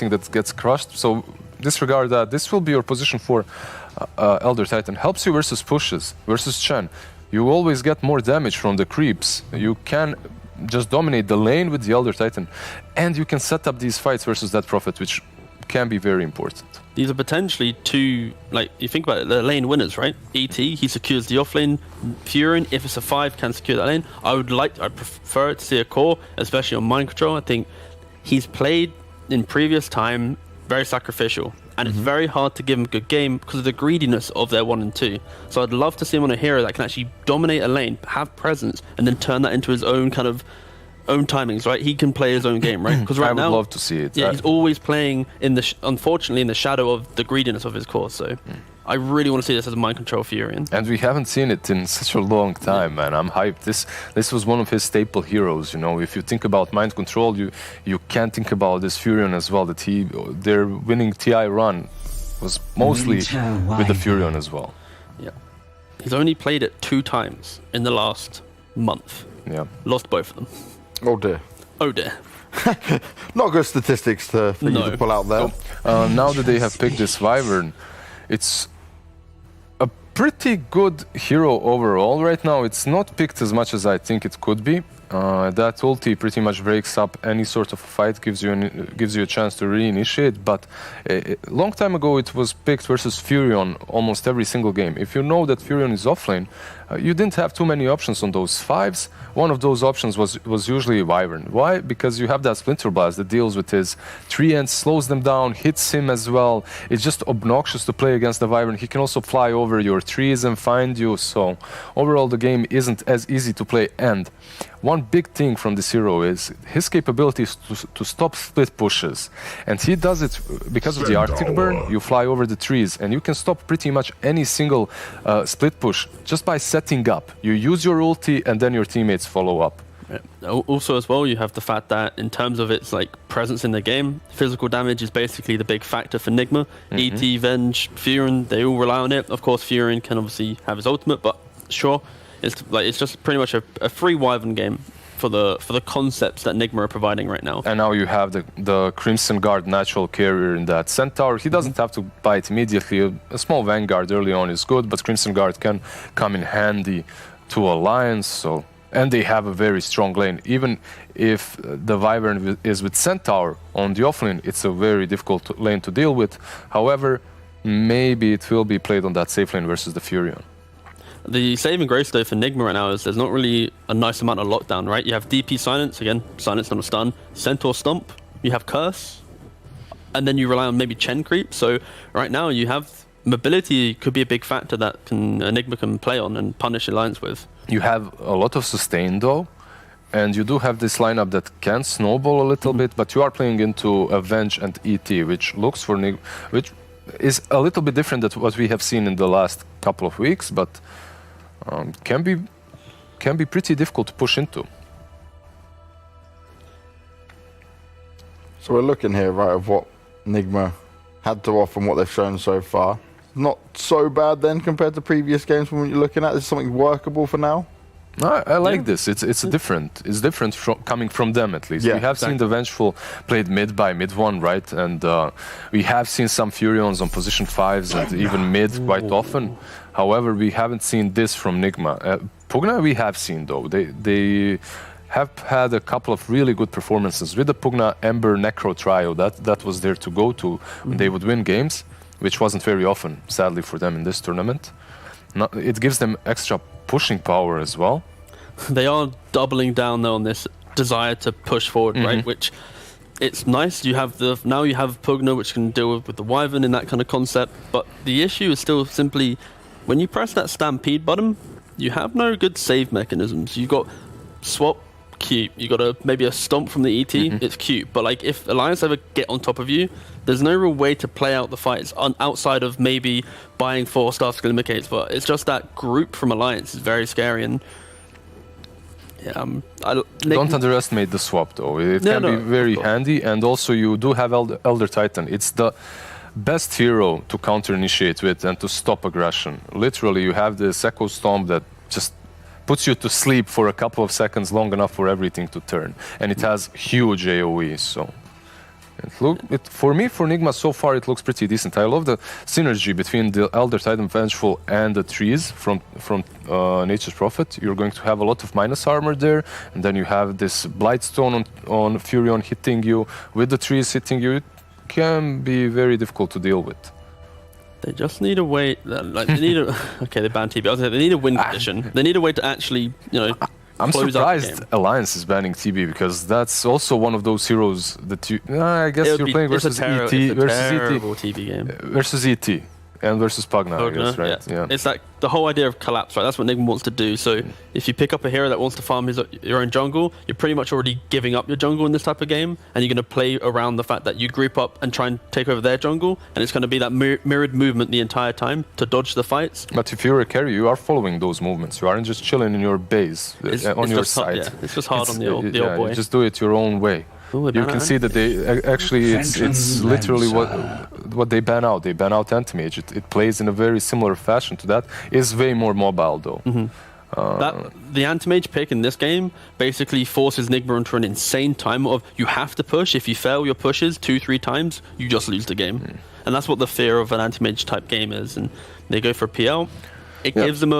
that gets crushed. So disregard that. This will be your position for Elder Titan. Helps you versus pushes, versus Chen. You always get more damage from the creeps. You can just dominate the lane with the Elder Titan. And you can set up these fights versus that Prophet, which can be very important. These are potentially two, like, you think about it, the lane winners, right? ET, he secures the offlane. Furion, if it's a 5, can secure that lane. I prefer to see a core, especially on mind control. I think he's played in previous time very sacrificial. And it's very hard to give him a good game because of the greediness of their 1 and 2. So I'd love to see him on a hero that can actually dominate a lane, have presence, and then turn that into his own kind of own timings, right? He can play his own game, right? Because right now, I would love to see it. Yeah, he's always playing in the unfortunately in the shadow of the greediness of his core. So I really want to see this as a mind control Furion. And we haven't seen it in such a long time, man. I'm hyped. This was one of his staple heroes, you know. If you think about mind control, you can't think about this Furion as well. That their winning TI run was mostly with the Furion as well. Yeah. He's only played it 2 times in the last month. Yeah. Lost both of them. Oh dear. Oh dear. Not good statistics for you to pull out there. So, now that they have picked this Wyvern, it's a pretty good hero overall right now. It's not picked as much as I think it could be. That ulti pretty much breaks up any sort of fight, gives you a chance to reinitiate. But a long time ago, it was picked versus Furion almost every single game. If you know that Furion is offlane, you didn't have too many options on those 5s. One of those options was usually Wyvern. Why? Because you have that Splinter Blast that deals with his 3 ends, slows them down, hits him as well. It's just obnoxious to play against the Wyvern. He can also fly over your trees and find you. So overall, the game isn't as easy to play. And one big thing from this hero is his capabilities to stop split pushes. And he does it because of the Arctic Burn. You fly over the trees and you can stop pretty much any single split push just by setting up. You use your ulti and then your teammates follow up. Yeah. Also as well, you have the fact that in terms of its like presence in the game, physical damage is basically the big factor for Nigma. ET, Venge, Furion, they all rely on it. Of course, Furion can obviously have his ultimate, but sure, it's just pretty much a free Wyvern game for the concepts that Nigma are providing right now. And now you have the Crimson Guard natural carrier in that Centaur. He doesn't have to bite immediately. A small Vanguard early on is good, but Crimson Guard can come in handy to Alliance. So, and they have a very strong lane. Even if the Wyvern is with Centaur on the offlane, it's a very difficult lane to deal with. However, maybe it will be played on that safe lane versus the Furion. The saving grace though for Nigma right now is there's not really a nice amount of lockdown, right? You have DP Silence, again, Silence not a stun, Centaur Stomp, you have Curse, and then you rely on maybe Chen Creep. So right now you have mobility could be a big factor that Nigma can play on and punish Alliance with. You have a lot of sustain though, and you do have this lineup that can snowball a little bit, but you are playing into Avenge and ET, which looks for Nigma, which is a little bit different than what we have seen in the last couple of weeks, but can be pretty difficult to push into. So we're looking here, right, of what Nigma had to offer and what they've shown so far. Not so bad then compared to previous games from what you're looking at. Is something workable for now? I like this. It's different. It's different coming from them at least. Yeah, we have seen the Vengeful played mid by mid 1, right? And we have seen some Furions on position 5s and even mid quite often. However, we haven't seen this from Nigma. Pugna we have seen though. They have had a couple of really good performances with the Pugna Ember Necro trio. That was there to go to when they would win games, which wasn't very often, sadly, for them in this tournament. It gives them extra pushing power as well. They are doubling down though on this desire to push forward, right? Which it's nice. You have now you have Pugna, which can deal with the Wyvern in that kind of concept. But the issue is still simply when you press that Stampede button, you have no good save mechanisms. You got swap, cute. You got maybe a stomp from the ET. It's cute, but like if Alliance ever get on top of you, there's no real way to play out the fights outside of maybe buying 4-star Skilimicates. But it's just that group from Alliance is very scary. And yeah, don't underestimate the swap though. It can be very handy, and also you do have Elder Titan. It's the best hero to counter initiate with and to stop aggression. Literally, you have this Echo Stomp that just puts you to sleep for a couple of seconds long enough for everything to turn, and it has huge AoE. So For me, for Nigma, so far it looks pretty decent. I love the synergy between the Elder Titan Vengeful and the trees from Nature's Prophet. You're going to have a lot of minus armor there, and then you have this Blightstone on Furion hitting you, with the trees hitting you. It can be very difficult to deal with. They just need a way. Like they need a. Okay, they banned TB. I was like, they need a win condition. They need a way to actually, I'm close out the surprised game. Alliance is banning TB because that's also one of those heroes that you. I guess you're playing versus ET terrible TB game. versus ET and versus Pugna, I guess, right? Yeah. It's like the whole idea of collapse, right? That's what Nigma wants to do. So if you pick up a hero that wants to farm your own jungle, you're pretty much already giving up your jungle in this type of game, and you're going to play around the fact that you group up and try and take over their jungle, and it's going to be that mirrored movement the entire time to dodge the fights. But if you're a carry, you are following those movements. You aren't just chilling in your base on your side. It's just hard on the old boy. You just do it your own way. Ooh, You can see that they actually it's literally what they ban out. They ban out Anti-Mage. It plays in a very similar fashion to that. It's way more mobile though. The Anti-Mage pick in this game basically forces Nigma into an insane time of you have to push. If you fail your pushes 2-3 times, you just lose the game. And that's what the fear of an Anti-Mage type game is. And they go for PL. It gives them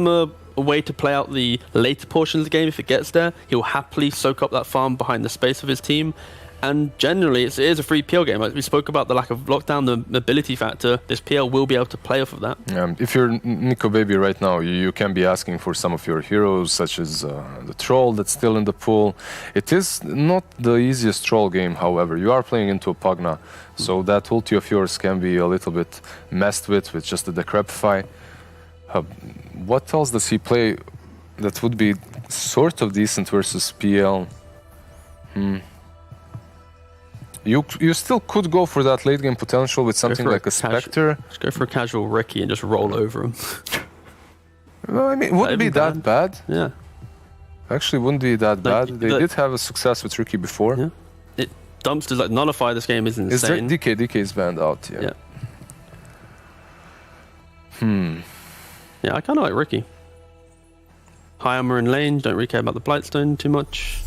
a way to play out the later portions of the game. If it gets there, he'll happily soak up that farm behind the space of his team. And generally, it is a free PL game. Like we spoke about the lack of lockdown, the mobility factor. This PL will be able to play off of that. If you're Nico Baby right now, you can be asking for some of your heroes, such as the Troll that's still in the pool. It is not the easiest Troll game, however. You are playing into a Pugna, so that ulti of yours can be a little bit messed with just the Decrepify. What else does he play that would be sort of decent versus PL? You still could go for that late game potential with something like a Spectre. Just go for a casual Ricky and just roll over him. Well, I mean, it wouldn't be that bad. Yeah. Actually, wouldn't be that bad. They did have a success with Ricky before. Yeah. Dumpsters like nullify this game is insane. DK is banned out, yeah. Yeah, I kind of like Ricky. High armor in lane, don't really care about the Blightstone too much.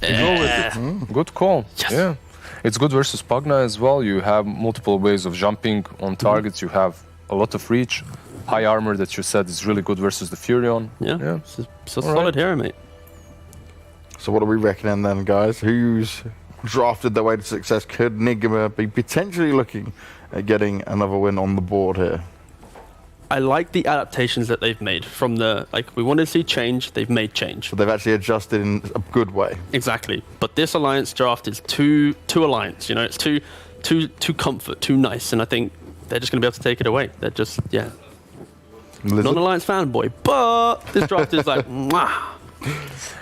Good call. Yes. Yeah. It's good versus Pugna as well. You have multiple ways of jumping on targets. You have a lot of reach. High armor that you said is really good versus the Furion. Yeah. It's a solid hero, mate. So what are we reckoning then, guys? Who's drafted their way to success? Could Nigma be potentially looking at getting another win on the board here? I like the adaptations that they've made from we wanted to see change, they've made change. So they've actually adjusted in a good way. Exactly. But this alliance draft is too alliance, it's too comfort, too nice, and I think they're just going to be able to take it away. They're just, Lizard? Not an alliance fanboy, but this draft is like, mwah.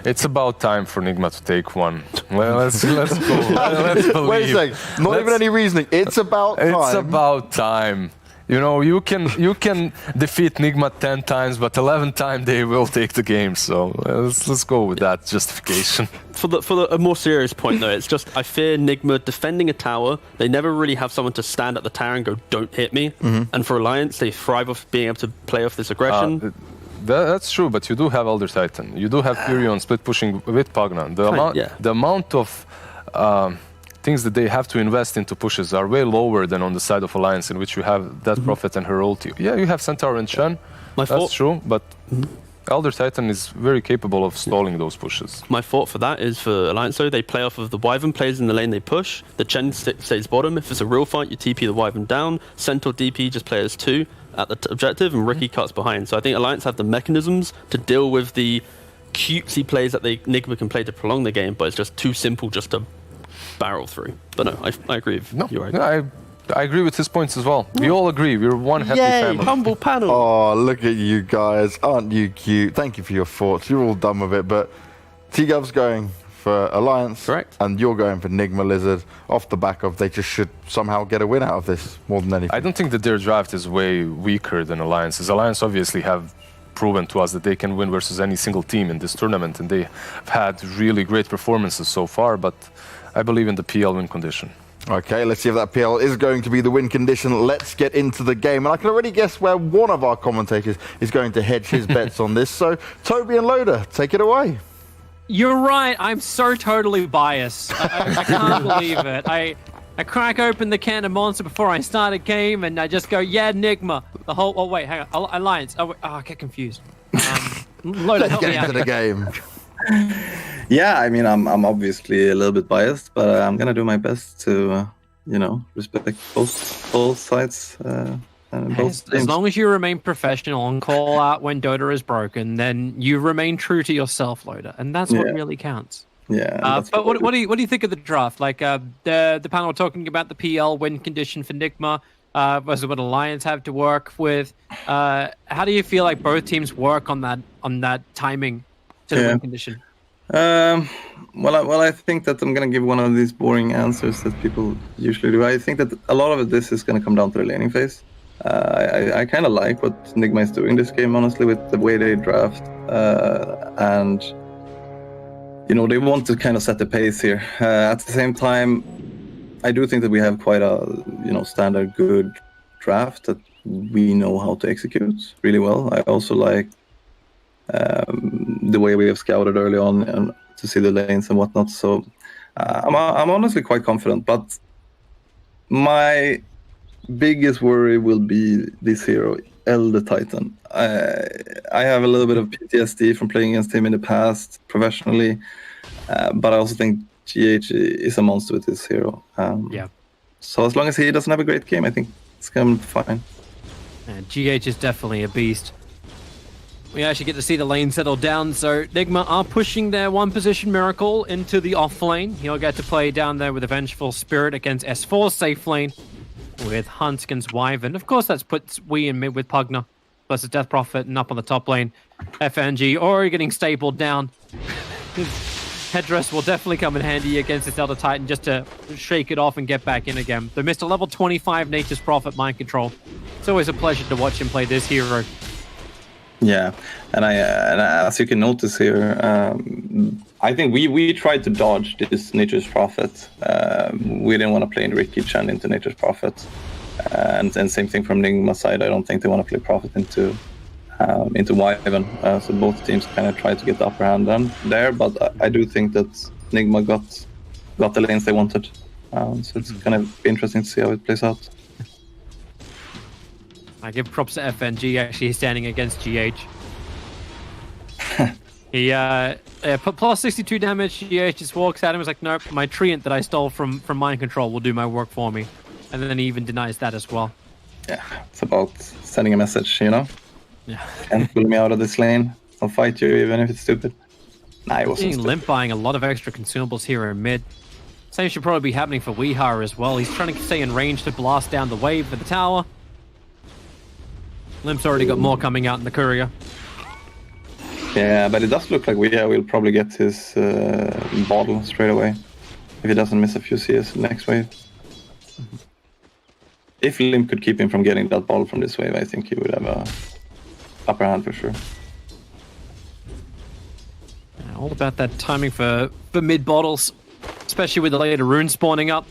It's about time for Nigma to take one. Well, let's go. Let's believe. Wait a second. Not even any reasoning. It's about time. It's about time. You can defeat Nigma 10 times, but 11 times they will take the game. So let's go with that justification. For a more serious point though, it's just I fear Nigma defending a tower. They never really have someone to stand at the tower and go, "Don't hit me." And for Alliance, they thrive off being able to play off this aggression. That's true, but you do have Elder Titan. You do have Furion split pushing with Pugna. The amount of things that they have to invest into pushes are way lower than on the side of Alliance, in which you have that Prophet and her ulti. Yeah, you have Centaur and Shen. That's true, but Elder Titan is very capable of stalling those pushes. My thought for that is for Alliance though, they play off of the Wyvern plays in the lane they push, the Chen stays bottom. If it's a real fight, you TP the Wyvern down, Centaur DP just play as 2 at the objective, and Ricky cuts behind. So I think Alliance have the mechanisms to deal with the cutesy plays that Nigma can play to prolong the game, but it's just too simple just to barrel through. But no, I agree with you. I agree with his points as well. We all agree. We're one happy family. Humble panel. Oh, look at you guys. Aren't you cute? Thank you for your thoughts. You're all done with it, but T-Gov's going for Alliance. Correct. And you're going for Nigma Lizard off the back of they just should somehow get a win out of this more than anything. I don't think that their draft is way weaker than Alliance's. Alliance obviously have proven to us that they can win versus any single team in this tournament, and they have had really great performances so far, but I believe in the PL win condition. Okay, let's see if that PL is going to be the win condition. Let's get into the game. And I can already guess where one of our commentators is going to hedge his bets on this. So, Toby and Loda, take it away. You're right. I'm so totally biased. I can't believe it. I crack open the can of Monster before I start a game, and I just go, yeah, Nigma. The whole. Oh wait, hang on. Alliance. Oh, wait, I get confused. Loader, Let's help me get out into the here. game. Yeah, I mean, I'm obviously a little bit biased, but I'm gonna do my best to, respect both sides. And both As teams. long as you remain professional and call out when Dota is broken, then you remain true to yourself, Loader, and that's what really counts. Yeah. That's But what do you think of the draft? Like the panel talking about the PL win condition for Nigma versus what Alliance have to work with. How do you feel like both teams work on that timing to the win condition? Well, I think that I'm gonna give one of these boring answers that people usually do. I think that a lot of this is gonna come down to the laning phase. I kind of like what Nigma is doing this game, honestly, with the way they draft, and they want to kind of set the pace here. At the same time, I do think that we have quite a standard good draft that we know how to execute really well. I also like the way we have scouted early on and to see the lanes and whatnot. So I'm honestly quite confident, but my biggest worry will be this hero, Elder Titan. I have a little bit of PTSD from playing against him in the past professionally, but I also think GH is a monster with this hero. So as long as he doesn't have a great game, I think it's going to be fine. And GH is definitely a beast. We actually get to see the lane settle down, so Nigma are pushing their one position Miracle into the off lane. He'll get to play down there with a Vengeful Spirit against S4 safe lane with Hunt against Wyvern. Of course, that puts we in mid with Pugna versus Death Prophet, and up on the top lane, FNG already getting stapled down. His headdress will definitely come in handy against this Elder Titan just to shake it off and get back in again. They missed a level 25 Nature's Prophet mind control. It's always a pleasure to watch him play this hero. Yeah, and as you can notice here, I think we tried to dodge this Nature's Prophet. We didn't want to play in Ricky Chan into Nature's Prophet, and same thing from Nigma's side. I don't think they want to play Prophet into Wyvern. So both teams kind of tried to get the upper hand there, but I do think that Nigma got the lanes they wanted. So it's going to be interesting to see how it plays out. I give props to FNG, actually, he's standing against GH. He put plus 62 damage, GH just walks at him, was like, nope, my treant that I stole from mind control will do my work for me. And then he even denies that as well. Yeah, it's about sending a message, Yeah. Can't pull me out of this lane. I'll fight you even if it's stupid. Nah, it wasn't Seeing Limp buying a lot of extra consumables here in mid. Same should probably be happening for Weehara as well. He's trying to stay in range to blast down the wave for the tower. Limp's already got more coming out in the courier. Yeah, but it does look like Weehara will probably get his bottle straight away if he doesn't miss a few CS next wave. If Limp could keep him from getting that bottle from this wave, I think he would have a upper hand for sure. All about that timing for mid bottles, especially with the later runes spawning up.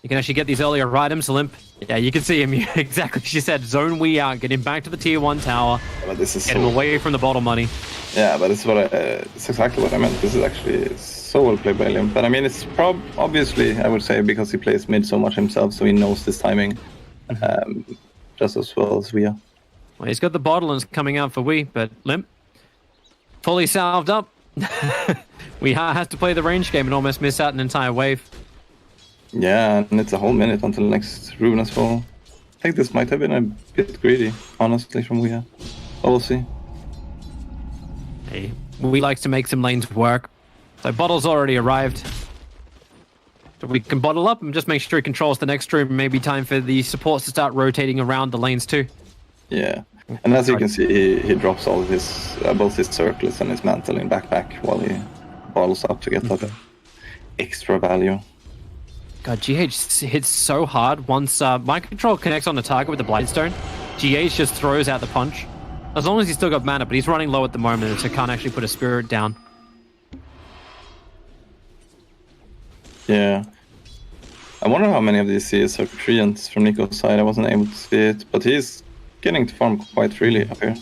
You can actually get these earlier items, Limp. Yeah, you can see him. Exactly. She said, zone we out, get him back to the tier 1 tower, But this is get him away from the bottle money. Yeah, but it's exactly what I meant. This is actually so well played by Limp. But I mean, it's obviously, I would say, because he plays mid so much himself, so he knows this timing just as well as we are. Well, he's got the bottle and it's coming out for we, but Limp, fully salved up. We has to play the range game and almost miss out an entire wave. Yeah, and it's a whole minute until the next rune as well. I think this might have been a bit greedy, honestly, from Weeha. But we'll see. Hey, we likes to make some lanes work. So bottle's already arrived. So we can bottle up and just make sure he controls the next room. Maybe time for the supports to start rotating around the lanes too. Yeah, and as you can see, he drops all of his, both his circlets and his mantle in backpack while he bottles up to get that extra value. God, GH hits so hard. Once mind control connects on the target with the Blightstone, GH just throws out the punch. As long as he's still got mana, but he's running low at the moment, so can't actually put a spirit down. Yeah. I wonder how many of these CS are treants from Nico's side. I wasn't able to see it, but he's getting to farm quite freely up here.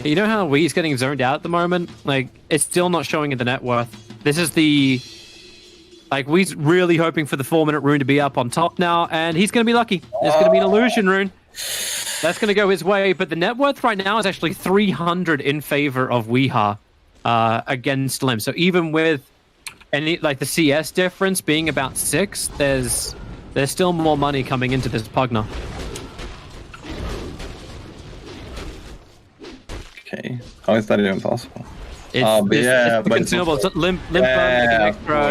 You know how Wee's getting zoned out at the moment? Like, it's still not showing in the net worth. This is the Like, we're really hoping for the 4-minute rune to be up on top now, and he's going to be lucky. There's going to be an illusion rune. That's going to go his way, but the net worth right now is actually 300 in favor of Weeha against Lim. So even with any like the CS difference being about 6, there's still more money coming into this Pugna. Okay, how is that even possible? It's the consumables. Limp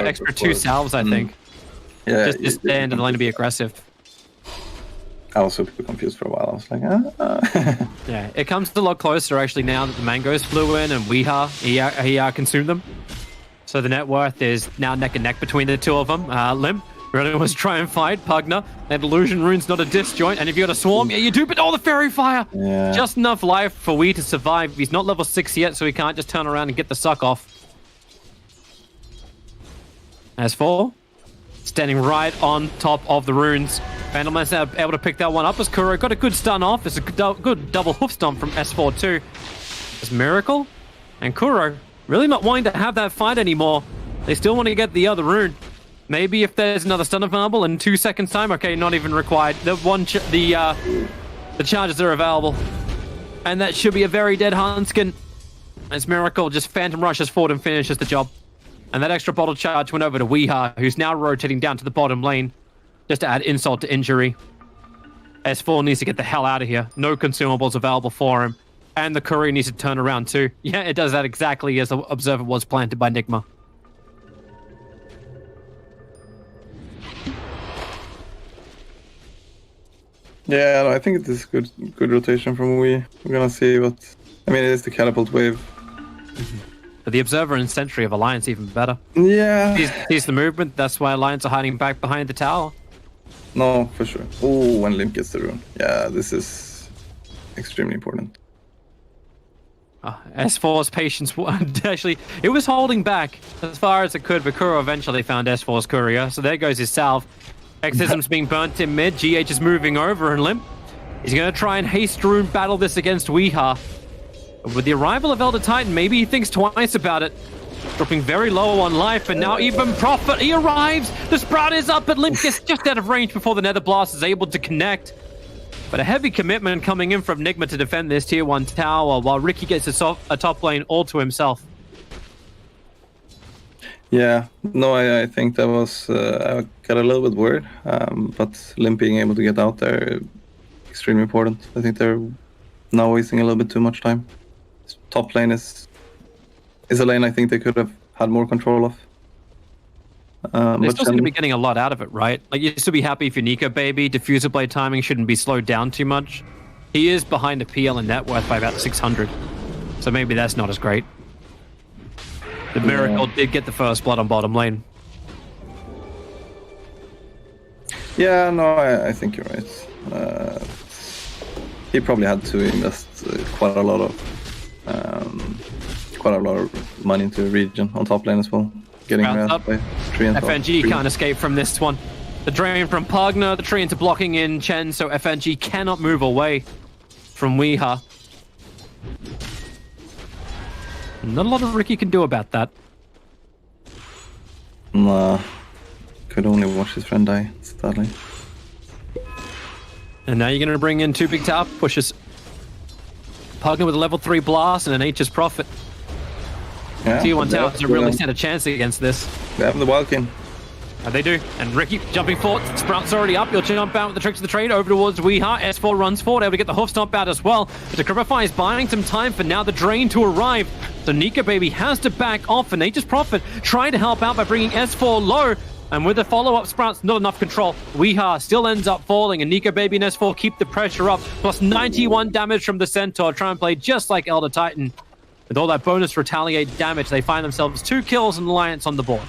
extra 2 salves, I think. Yeah, just to stand in the lane to be aggressive. I was super confused for a while. I was like, Yeah, it comes a lot closer actually now that the mangoes flew in and Weeha, he consumed them. So the net worth is now neck and neck between the two of them. Limp really wants to try and fight Pugna. That illusion rune's not a disjoint, and if you got a swarm, yeah, you do, but the fairy fire! Yeah. Just enough life for Wee to survive. He's not level 6 yet, so he can't just turn around and get the suck off. As for standing right on top of the runes. Vandalman's now able to pick that one up as Kuro got a good stun off. It's a good double hoof stomp from S4 too. There's Miracle and Kuro really not wanting to have that fight anymore. They still want to get the other rune. Maybe if there's another stun available in 2 seconds time. Okay, not even required. The charges are available. And that should be a very dead Hanskin. As Miracle just phantom rushes forward and finishes the job. And that extra bottle charge went over to Weeha, who's now rotating down to the bottom lane. Just to add insult to injury. S4 needs to get the hell out of here. No consumables available for him. And the courier needs to turn around too. Yeah, it does that exactly as the observer was planted by Nigma. Yeah, no, I think it is good rotation from Wii. We're gonna see what... I mean, it is the catapult wave. But the observer and sentry of Alliance even better. Yeah. Sees the movement. That's why Alliance are hiding back behind the tower. No, for sure. Oh, when Limp gets the rune. Yeah, this is extremely important. S4's patience actually, it was holding back as far as it could, but Kuro eventually found S4's courier. So there goes his salve. Exorcism's being burnt in mid. GH is moving over, and Limp is going to try and haste rune battle this against Weeha. With the arrival of Elder Titan, maybe he thinks twice about it. Dropping very low on life, and now even Prophet, he arrives! The Sprout is up, but Limp gets just out of range before the Nether Blast is able to connect. But a heavy commitment coming in from Nigma to defend this tier 1 tower, while Ricky gets a top lane all to himself. Yeah, no, I think that was... I got a little bit worried, but Limp being able to get out there, extremely important. I think they're now wasting a little bit too much time. Top lane is a lane I think they could have had more control of. They're still going to be getting a lot out of it, right? Like, you'd still be happy if your Nico baby diffuser blade timing shouldn't be slowed down too much. He is behind the PL in net worth by about 600, so maybe that's not as great. The Miracle did get the first blood on bottom lane. Yeah, no, I think you're right. He probably had to invest quite a lot of money into the region on top lane as well. Getting around by tree and FNG can't escape from this one. The drain from Pugna, the tree into blocking in Chen, so FNG cannot move away from Weeha. Not a lot of Ricky can do about that. Nah, could only watch his friend die, sadly. And now you're going to bring in 2 big tower pushes. Pugna with a level 3 blast and an H's Prophet. Yeah, Tier 1 towers don't really stand a chance against this. They have the Wildkin. They do. And Ricky jumping forward. Sprout's already up. He'll jump out with the tricks of the trade over towards Weeha. S4 runs forward, able to get the hoof stomp out as well. But the Cripify is buying some time for now the drain to arrive. So Nika Baby has to back off, and Nature's Prophet trying to help out by bringing S4 low. And with the follow-up Sprouts, not enough control. Weeha still ends up falling, and Nika Baby and S4 keep the pressure up. Plus 91 damage from the Centaur. Try and play just like Elder Titan. With all that bonus retaliate damage, they find themselves 2 kills and Alliance on the board.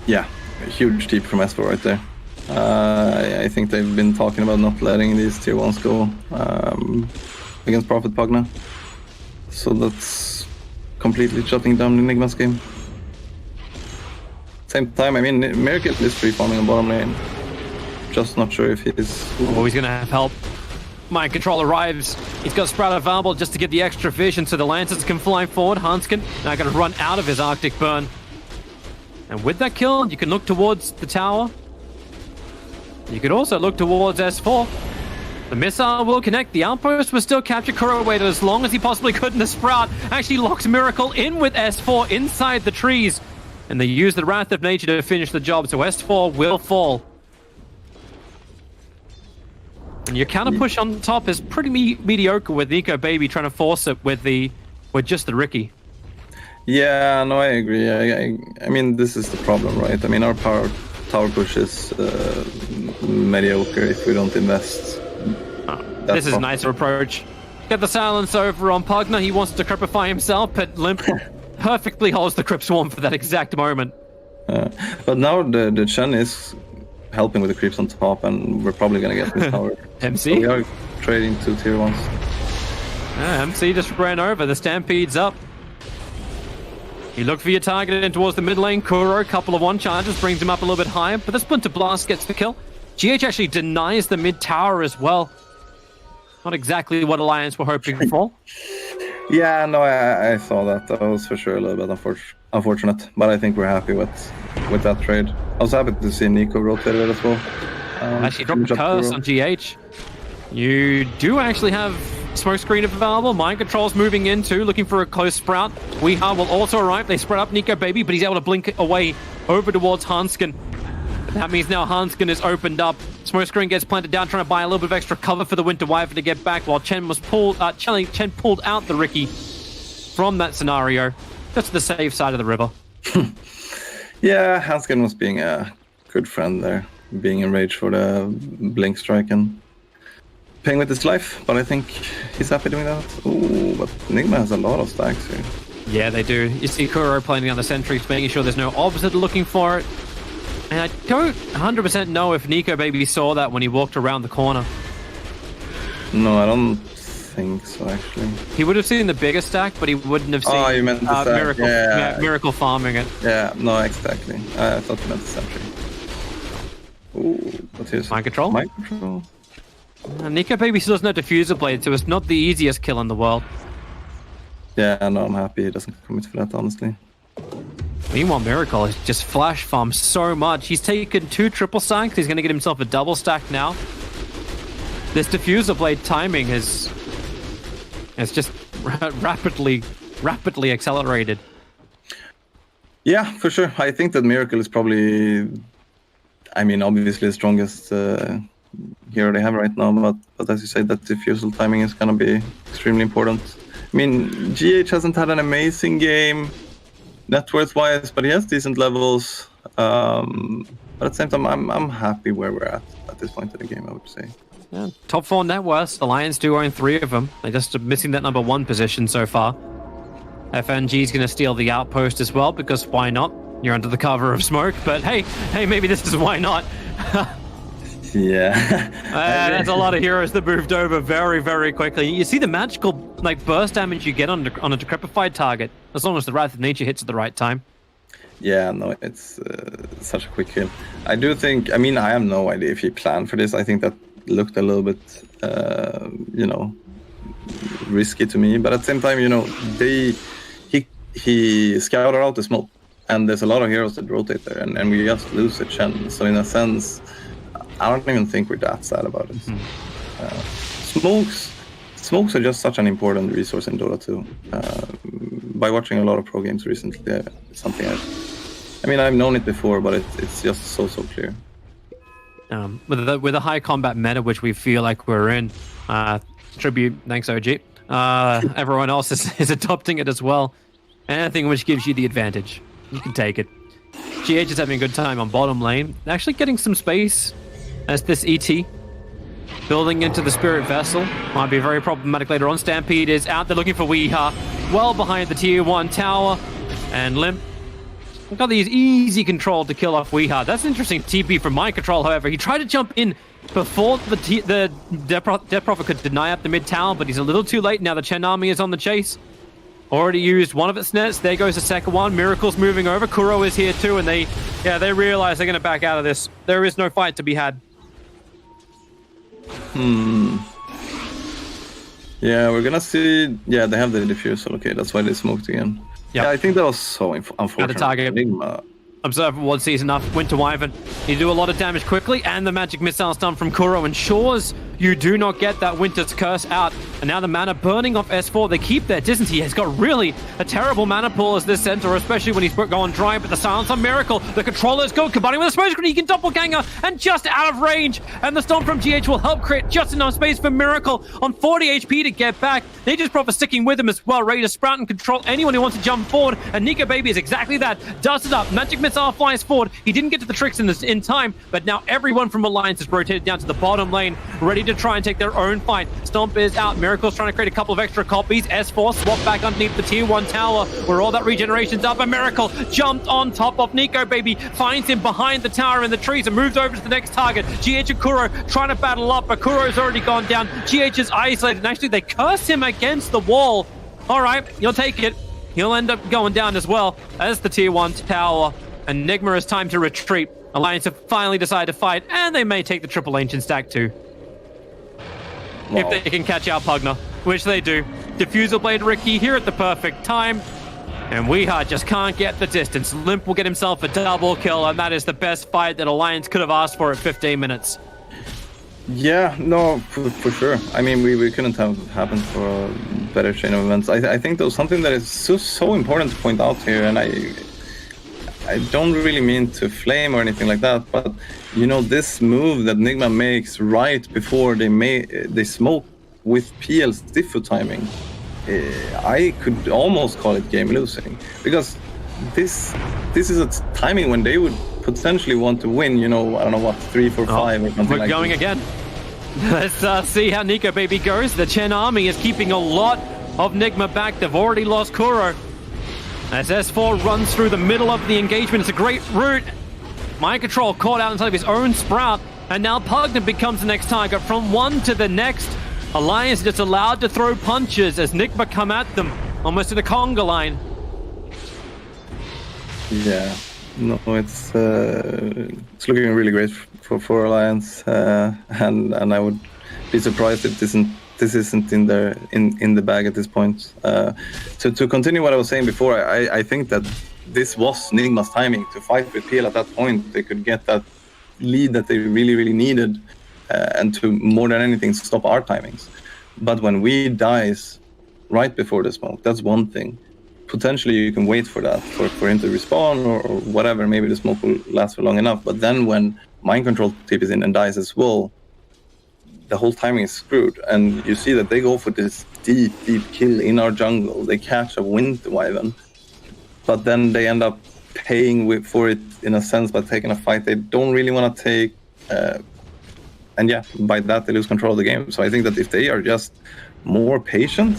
Yeah, a huge deep from S4 right there. I think they've been talking about not letting these tier 1s go against Prophet Pugna. So that's completely shutting down Nigma's game. Same time, I mean, Miracle is free farming on bottom lane. Just not sure if he's... Oh, he's gonna have help. Mind Control arrives. He's got Sprout available just to get the extra vision so the Lancers can fly forward. Hanskin now going to run out of his Arctic Burn. And with that kill, you can look towards the tower. You could also look towards S4. The missile will connect. The outpost will still capture. Kuro waited as long as he possibly could, and the Sprout actually locks Miracle in with S4 inside the trees. And they use the Wrath of Nature to finish the job, so S4 will fall. And your counter push on top is pretty mediocre with Nico Baby trying to force it with just the Ricky. Yeah, no, I agree. I mean, this is the problem, right? I mean, our tower push is mediocre if we don't invest. This is a nicer approach. Get the silence over on Pugna. He wants to cripify himself, but Limp perfectly holds the Crip Swarm for that exact moment. But now the Chen is helping with the creeps on top, and we're probably going to get this tower. MC? So we are trading 2 tier 1s. MC just ran over. The Stampede's up. You look for your target in towards the mid lane. Kuro, couple of one charges, brings him up a little bit higher, but the Splinter Blast gets the kill. GH actually denies the mid tower as well. Not exactly what Alliance were hoping for. Yeah, no, I saw that. That was for sure a little bit unfortunate, but I think we're happy with that trade. I was happy to see Nico rotated as well. Actually dropped a curse on GH. You do actually have Smokescreen available. Mind Control's moving in too, looking for a close Sprout. Weeha will also arrive. They spread up Nico Baby, but he's able to blink it away over towards Hanskin. That means now Hanskin is opened up. Smokescreen gets planted down, trying to buy a little bit of extra cover for the Winter Wyvern to get back, while Chen pulled out the Ricky from that scenario. Just to the safe side of the river. Yeah, Hanskin was being a good friend there, being enraged for the blink strike and paying with his life, but I think he's happy doing that. Ooh, but Nigma has a lot of stacks here. Yeah, they do. You see Kuro planting on the sentries, making sure there's no opposite looking for it. And I don't 100% know if Nico Baby saw that when he walked around the corner. No, I don't think so, actually. He would have seen the bigger stack, but he wouldn't have seen you meant the stack. Miracle farming it. Yeah, no, exactly. I thought you meant the sentry. Ooh, but here's Mind Control? Mind Control. Nico Baby still doesn't have Diffuser Blade, so it's not the easiest kill in the world. Yeah, no, I'm happy he doesn't commit for that, honestly. Meanwhile, Miracle has just flash farmed so much. He's taken 2 triple stacks. He's going to get himself a double stack now. This Diffuser Blade timing is just rapidly accelerated. Yeah, for sure. I think that Miracle is probably, I mean, obviously the strongest hero they have right now, but as you say, that diffusal timing is going to be extremely important. I mean, GH hasn't had an amazing game net worth-wise, but he has decent levels. But at the same time, I'm happy where we're at this point of the game, I would say. Yeah, top 4 net worth. Alliance do own 3 of them. They're just missing that number 1 position so far. FNG is going to steal the outpost as well, because why not? You're under the cover of smoke, but hey, maybe this is why not. Yeah. That's a lot of heroes that moved over very, very quickly. You see the magical burst damage you get on a decrepified target, as long as the Wrath of Nature hits at the right time. Yeah, no, it's such a quick kill. I do think, I mean, I have no idea if he planned for this. I think that looked a little bit, risky to me. But at the same time, he scouted out the smoke, and there's a lot of heroes that rotate there, and we just lose a Chen. So in a sense, I don't even think we're that sad about it. Smokes are just such an important resource in Dota 2. By watching a lot of pro games recently, it's something I've known it before, but it's just so clear. With a high combat meta, which we feel like we're in, tribute, thanks OG. Everyone else is adopting it as well. Anything which gives you the advantage, you can take it. GH is having a good time on bottom lane, actually getting some space as this ET building into the Spirit Vessel. Might be very problematic later on. Stampede is out. They're looking for Weeha, well behind the tier 1 tower, and Limp got the easy control to kill off Weeha. That's an interesting TP from Mind Control, however. He tried to jump in before the Death Prophet could deny up the mid tower, but he's a little too late. Now the Chen army is on the chase. Already used one of its nets. There goes the second one. Miracle's moving over. Kuro is here too, and they realize they're going to back out of this. There is no fight to be had. Yeah, we're gonna see. Yeah, they have the diffusal. Okay, that's why they smoked again. Yep. Yeah, I think that was so unfortunate. At the target. Nigma. Observer Ward sees enough. Winter Wyvern, you do a lot of damage quickly, and the magic missile stun from Kuro ensures you do not get that Winter's Curse out. And now the mana burning off S4, they keep their distance. He has got really a terrible mana pool as this center, especially when he's going dry, but the silence on Miracle. The controller's good, combining with a smoke screen, he can doppelganger, and just out of range. And the Stomp from GH will help create just enough space for Miracle on 40 HP to get back. They just Prophet sticking with him as well, ready to sprout and control anyone who wants to jump forward. And Nico Baby is exactly that. Does it up. Magic Missile flies forward. He didn't get to the tricks in time, but now everyone from Alliance is rotated down to the bottom lane, ready to try and take their own fight. Stomp is out. Miracle's trying to create a couple of extra copies. S4 swap back underneath the tier 1 tower where all that regeneration's up. And Miracle jumped on top of Nico Baby, finds him behind the tower in the trees and moves over to the next target. GH and Kuro trying to battle up, but Kuro's already gone down. GH is isolated, and actually they curse him against the wall. All right, you'll take it. He'll end up going down as well as the tier 1 tower. And Nigma is time to retreat. Alliance have finally decided to fight, and they may take the triple ancient stack too. Wow. If they can catch out Pugna, which they do. Diffusal Blade Ricky here at the perfect time. And Weeha just can't get the distance. Limp will get himself a double kill, and that is the best fight that Alliance could have asked for at 15 minutes. Yeah, no, for sure. I mean, we couldn't have happened for a better chain of events. I think though something that is so important to point out here, and I don't really mean to flame or anything like that, but you know, this move that Nigma makes right before they smoke with PL's Diffu timing, I could almost call it game losing, because this is a timing when they would potentially want to win, you know, I don't know what, 3, 4, 5 or something. We're going again. Let's see how Nico Baby goes. The Chen army is keeping a lot of Nigma back. They've already lost Kuro. As S4 runs through the middle of the engagement, it's a great route. Mind Control caught out inside of his own Sprout, and now Pugna becomes the next target. From one to the next, Alliance just allowed to throw punches as Nigma come at them, almost in a conga line. Yeah, no, it's looking really great for Alliance, and I would be surprised if this isn't in the bag at this point. To continue what I was saying before, I think that this was Nigma's timing to fight with PL at that point. They could get that lead that they really needed, and to more than anything stop our timings. But when we dies right before the smoke, that's one thing. Potentially you can wait for that, for him to respawn or whatever. Maybe the smoke will last for long enough. But then when Mind Control TPs in and dies as well, the whole timing is screwed. And you see that they go for this deep kill in our jungle. They catch a Winter Wyvern, but then they end up paying for it in a sense by taking a fight they don't really want to take. And yeah, by that they lose control of the game. So I think that if they are just more patient,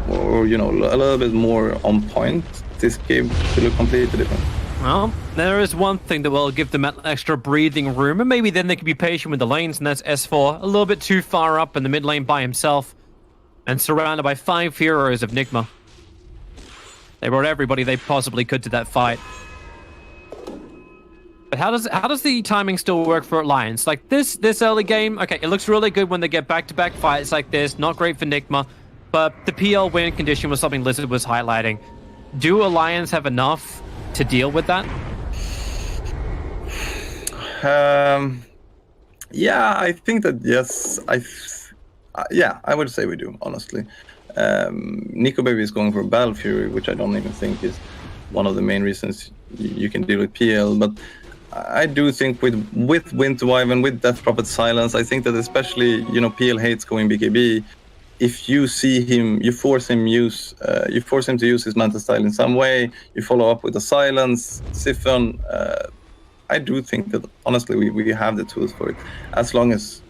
or you know, a little bit more on point, this game will look completely different. Well, there is one thing that will give them that extra breathing room, and maybe then they can be patient with the lanes, and that's S4, a little bit too far up in the mid lane by himself, and surrounded by 5 heroes of Nigma. They brought everybody they possibly could to that fight. But how does the timing still work for Alliance? Like this early game, okay, it looks really good when they get back-to-back fights like this, not great for Nigma, but the PL win condition was something Lizard was highlighting. Do Alliance have enough to deal with that? Yeah, I think that yes. I would say we do, honestly. Nico Baby is going for Battle Fury, which I don't even think is one of the main reasons you can deal with PL. But I do think with Winter Wyvern, with Death Prophet Silence, I think that especially, you know, PL hates going BKB. If you see him, you force him to use his Manta style in some way. You follow up with a Silence, Siphon. I do think that honestly we have the tools for it, as long as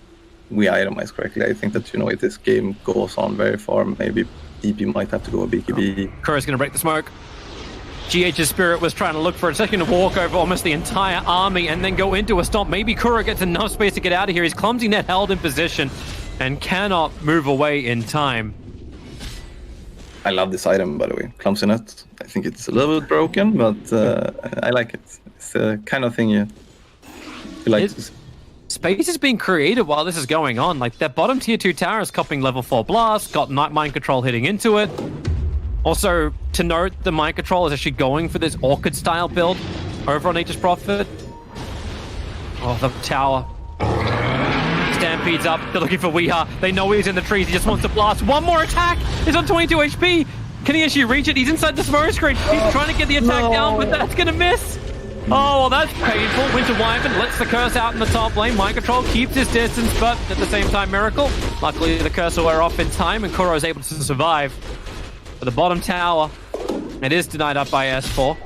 we itemize correctly. I think that, you know, if this game goes on very far, maybe EP might have to go a BKB. Kuro's gonna break the smoke. GH's Spirit was trying to look for a second to walk over almost the entire army and then go into a stomp. Maybe Kuro gets enough space to get out of here. He's clumsy net held in position and cannot move away in time. I love this item, by the way, Clumsy Net. I think it's a little bit broken, but I like it. It's the kind of thing you like to see. Space is being created while this is going on. Like, that bottom tier 2 tower is copying level 4 blast, got Mind Control hitting into it. Also, to note, the Mind Control is actually going for this Orchid-style build over on Nature's Prophet. Oh, the tower. Stampede's up. They're looking for Weeha. They know he's in the trees. He just wants to blast. One more attack! He's on 22 HP! Can he actually reach it? He's inside the smoke screen. He's trying to get the attack down, but that's going to miss. Oh, well, that's painful. Winter Wyvern lets the curse out in the top lane. Mind Control keeps his distance, but at the same time, Miracle. Luckily, the curse will wear off in time, and Kuro is able to survive. But the bottom tower, it is denied up by S4.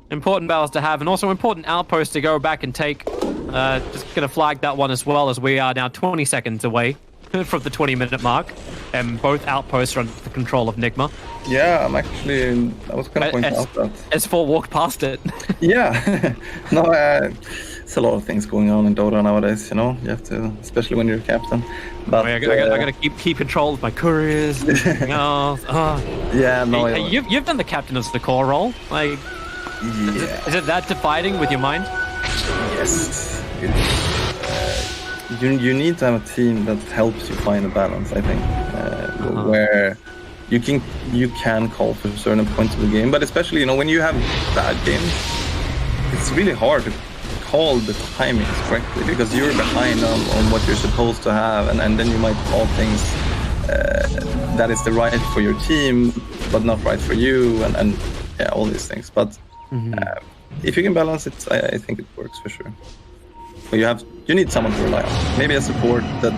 Important battles to have, and also important outposts to go back and take. Just going to flag that one as well, as we are now 20 seconds away from the 20-minute mark, and both outposts are under the control of Nigma. Yeah, I was going to point out that S4 walked past it. Yeah, no, it's a lot of things going on in Dota nowadays. You know, you have to, especially when you're a captain. But I got to keep control of my couriers. Yeah, no. Hey, you've done the captain as the core role. Like, yeah. Is it that dividing with your mind? Yes. You need to have a team that helps you find a balance, I think, where you can call for certain points of the game, but especially, you know, when you have bad games, it's really hard to call the timings correctly because you're behind on what you're supposed to have, and then you might call things that is the right for your team, but not right for you, and yeah, all these things. But if you can balance it, I think it works for sure. But you need someone to rely on. Maybe a support that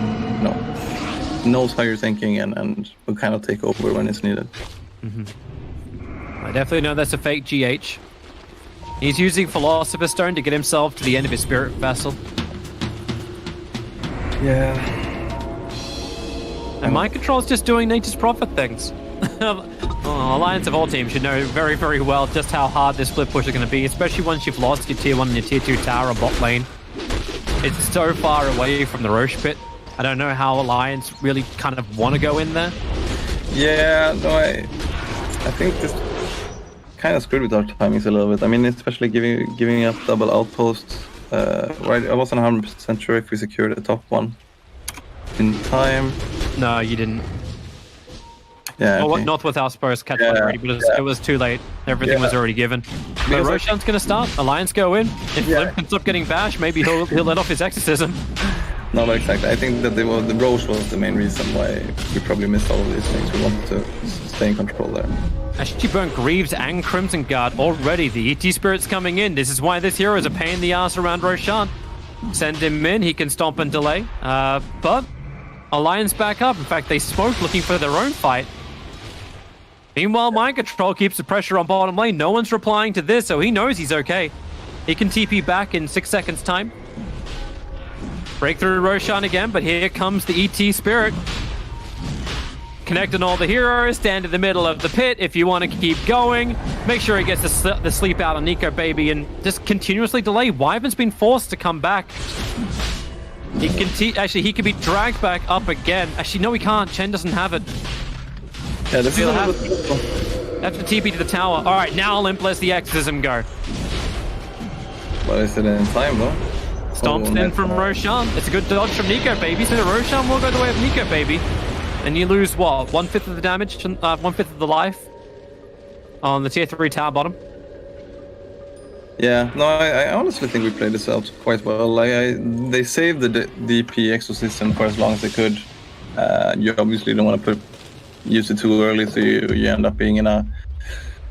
knows how you're thinking and will kind of take over when it's needed. I definitely know that's a fake GH. He's using Philosopher's Stone to get himself to the end of his Spirit Vessel. Yeah. And Mind Control's just doing Nature's Prophet things. Alliance of all teams should know very, very well just how hard this split push is going to be, especially once you've lost your tier 1 and your tier 2 tower or bot lane. It's so far away from the Roche pit. I don't know how Alliance really kind of want to go in there. Yeah, no, I think this kind of screwed with our timings a little bit. I mean, especially giving up double outposts. Right, I wasn't 100% sure if we secured the top one in time. No, you didn't. Yeah, okay. Not with our Spurs catch one already, but it was too late. Everything was already given. But Roshan's going to start. Alliance go in. If Limp can stop getting bashed, maybe he'll let off his exorcism. No, but exactly. I think that the Roche was the main reason why we probably missed all of these things. We wanted to stay in control there. Actually burnt Greaves and Crimson Guard already. The ET Spirit's coming in. This is why this hero is a pain in the ass around Roshan. Send him in. He can stomp and delay. But Alliance back up. In fact, they smoke looking for their own fight. Meanwhile, Mind Control keeps the pressure on bottom lane. No one's replying to this, so he knows he's okay. He can TP back in 6 seconds' time. Breakthrough Roshan again, but here comes the ET Spirit. Connecting all the heroes, stand in the middle of the pit if you want to keep going. Make sure he gets the sleep out on Nico Baby and just continuously delay. Wyvern's been forced to come back. He can actually, he can be dragged back up again. Actually, no, he can't. Chen doesn't have it. Yeah, this is have to TP to the tower. All right, now Olymp lets the exorcism go. But is it in time though? Stomps in from Roshan. It's a good dodge from Nico Baby, so Roshan will go the way of Nico Baby. And you lose what? 1/5 of the damage, 1/5 of the life on the tier 3 tower bottom. Yeah, no, I honestly think we played this out quite well. They saved the DP ecosystem for as long as they could. You obviously don't want to use it too early, so you end up being in a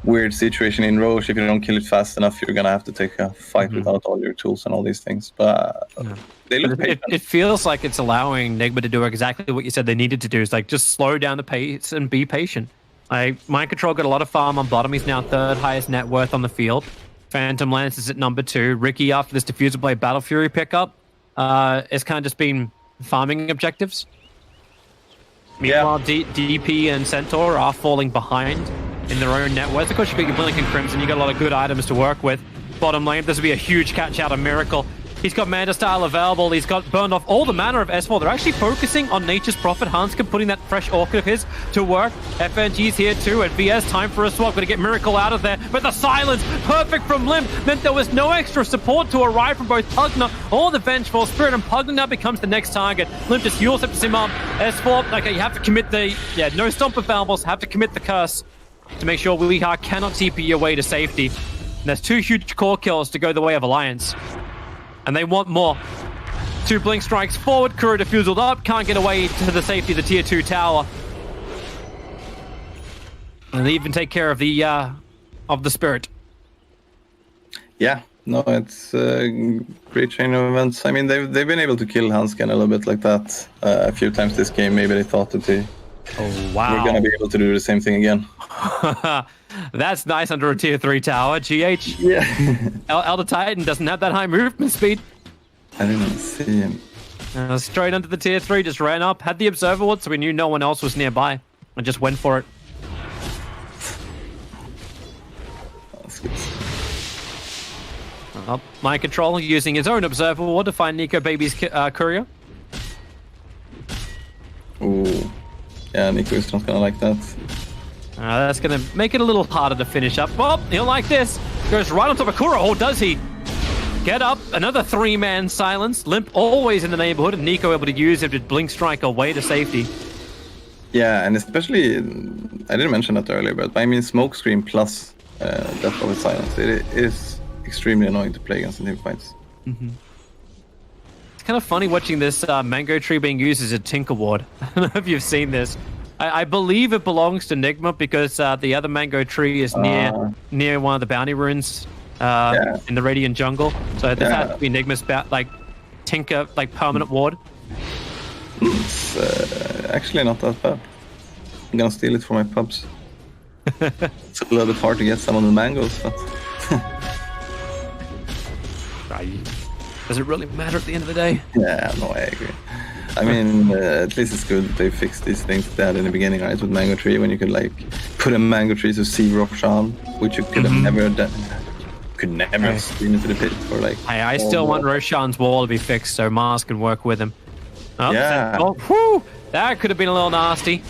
weird situation in Roche. If you don't kill it fast enough, you're gonna have to take a fight without all your tools and all these things. But they look patient. It feels like it's allowing Nigma to do exactly what you said they needed to do. It's like just slow down the pace and be patient. Mind Control got a lot of farm on bottom. He's now 3rd highest net worth on the field. Phantom Lance is at number 2. Ricky, after this Diffuser Blade Battle Fury pickup, has kind of just been farming objectives. Meanwhile, DP and Centaur are falling behind in their own net worth. Of course, you've got your Blink and Crimson. You've got a lot of good items to work with. Bottom lane, this will be a huge catch out of Miracle. He's got Manta Style available. He's got burned off all the mana of S4. They're actually focusing on Nature's Prophet. Hanska putting that fresh Orchid of his to work. FNG's here too. And VS, time for a swap. Going to get Miracle out of there. But the silence, perfect from Limp, meant there was no extra support to arrive from both Pugna or the Vengeful Spirit. And Pugna now becomes the next target. Limp just heals up him up. S4, okay, you have to commit the... Yeah, no Stomp available. Have to commit the Curse to make sure Weeha cannot TP your way to safety. And there's 2 huge core kills to go the way of Alliance. And they want more. 2 blink strikes forward. Kuro defused up. Can't get away to the safety of the tier 2 tower. And they even take care of the spirit. Yeah, no, it's a great chain of events. I mean, they've been able to kill Hansken a little bit like that a few times this game. Maybe they thought that they were going to be able to do the same thing again. That's nice under a tier 3 tower. GH. Yeah. Elder Titan doesn't have that high movement speed. I didn't see him. Straight under the tier 3, just ran up, had the Observer Ward, so we knew no one else was nearby, and just went for it. That's good. Mind Control using his own Observer Ward to find Nico Baby's courier. Ooh. Yeah, Nico is not gonna like that. That's going to make it a little harder to finish up. Well, he'll like this. Goes right on top of Kuro. Or does he? Get up. Another 3-man silence. Limp always in the neighborhood. And Nico able to use him to blink strike away to safety. Yeah, and especially, I didn't mention that earlier, but I mean Smoke Screen plus Death of Silence. It is extremely annoying to play against in team fights. Mm-hmm. It's kind of funny watching this Mango Tree being used as a Tinker Ward. I don't know if you've seen this. I believe it belongs to Nigma because the other Mango Tree is near one of the bounty runes in the Radiant Jungle. So this has to be Nigma's Tinker, permanent ward. It's actually not that bad. I'm gonna steal it for my pubs. It's a little bit hard to get some of the mangoes, but... Does it really matter at the end of the day? Yeah, no, I agree. I mean, at least it's good that they fixed these things that they had in the beginning, right? With Mango Tree, when you could put a Mango Tree to see Roshan, which you could have never done. Could never have seen into the pit for I still want Roshan's wall to be fixed so Mars can work with him. Oh, yeah. That could have been a little nasty.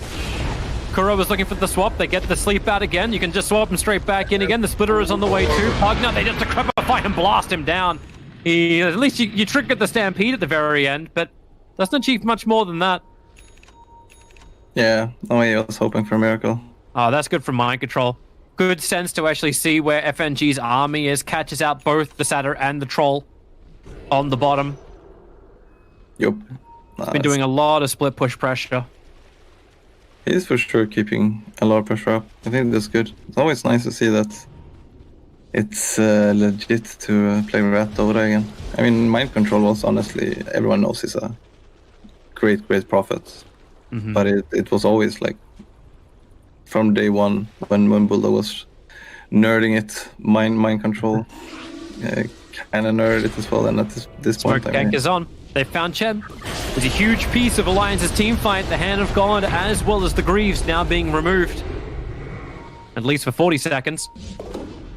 Kuro was looking for the swap. They get the sleep out again. You can just swap him straight back in again. The splitter is on the way too. Pugna, they just decrepify and blast him down. At least you triggered the stampede at the very end, but doesn't achieve much more than that. Yeah, I was hoping for a miracle. Oh, that's good for Mind Control. Good sense to actually see where FNG's army is. Catches out both the Satyr and the Troll on the bottom. Yup. Been doing a lot of split push pressure. He's for sure keeping a lot of pressure up. I think that's good. It's always nice to see that it's legit to play Rat Dota again. I mean, Mind Control was honestly, everyone knows he's a great prophet. But it was always from day one when Bulldog was nerding it, mind control, kind of nerded it as well. And at this point, Smoke gank is on. They found Chen. There's a huge piece of Alliance's team fight. The Hand of God, as well as the Greaves, now being removed, at least for 40 seconds.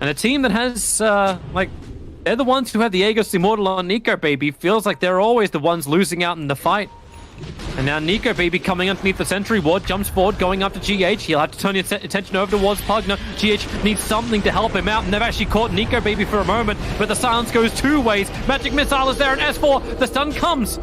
And a team that has they're the ones who have the Aegis Immortal on Nico Baby. Feels like they're always the ones losing out in the fight. And now Nico Baby coming underneath the Sentry Ward, jumps forward, going up to GH. He'll have to turn his attention over towards Pugna. GH needs something to help him out, and they've actually caught Nico Baby for a moment, but the silence goes 2 ways. Magic Missile is there, and S4, the stun comes.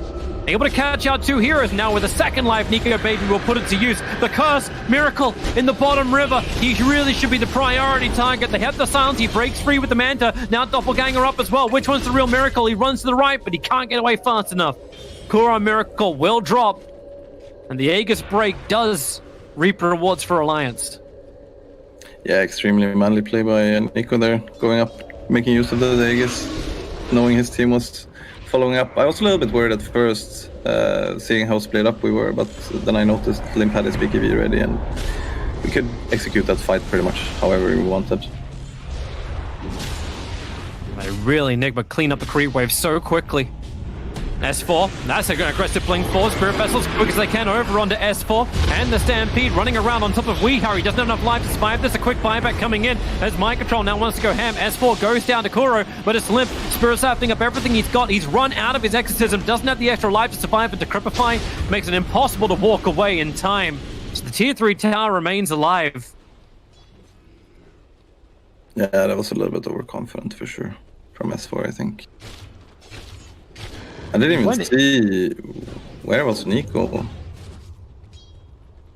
Able to catch out 2 heroes now with a second life. Nico Baby will put it to use. The Curse, Miracle in the bottom river. He really should be the priority target. They have the silence. He breaks free with the Manta. Now Doppelganger up as well. Which one's the real Miracle? He runs to the right, but he can't get away fast enough. Kuro Miracle will drop. And the Aegis break does reap rewards for Alliance. Yeah, extremely manly play by Nico there. Going up, making use of the Aegis, knowing his team was following up. I was a little bit worried at first, seeing how split up we were, but then I noticed Limp had his BKB ready and we could execute that fight pretty much however we wanted. Really, Nigma clean up the creep wave so quickly. S4, that's an aggressive blink forward. Spirit Vessels quick as they can over onto S4. And the Stampede running around on top of WeHa. He doesn't have enough life to survive. There's a quick buyback coming in as Mind Control now wants to go ham. S4 goes down to Kuro, but it's limp. Spirit's wrapping up everything he's got. He's run out of his exorcism, doesn't have the extra life to survive, but Decrepify makes it impossible to walk away in time. So the tier 3 tower remains alive. Yeah, that was a little bit overconfident for sure from S4, I think. I didn't even see where was Nico.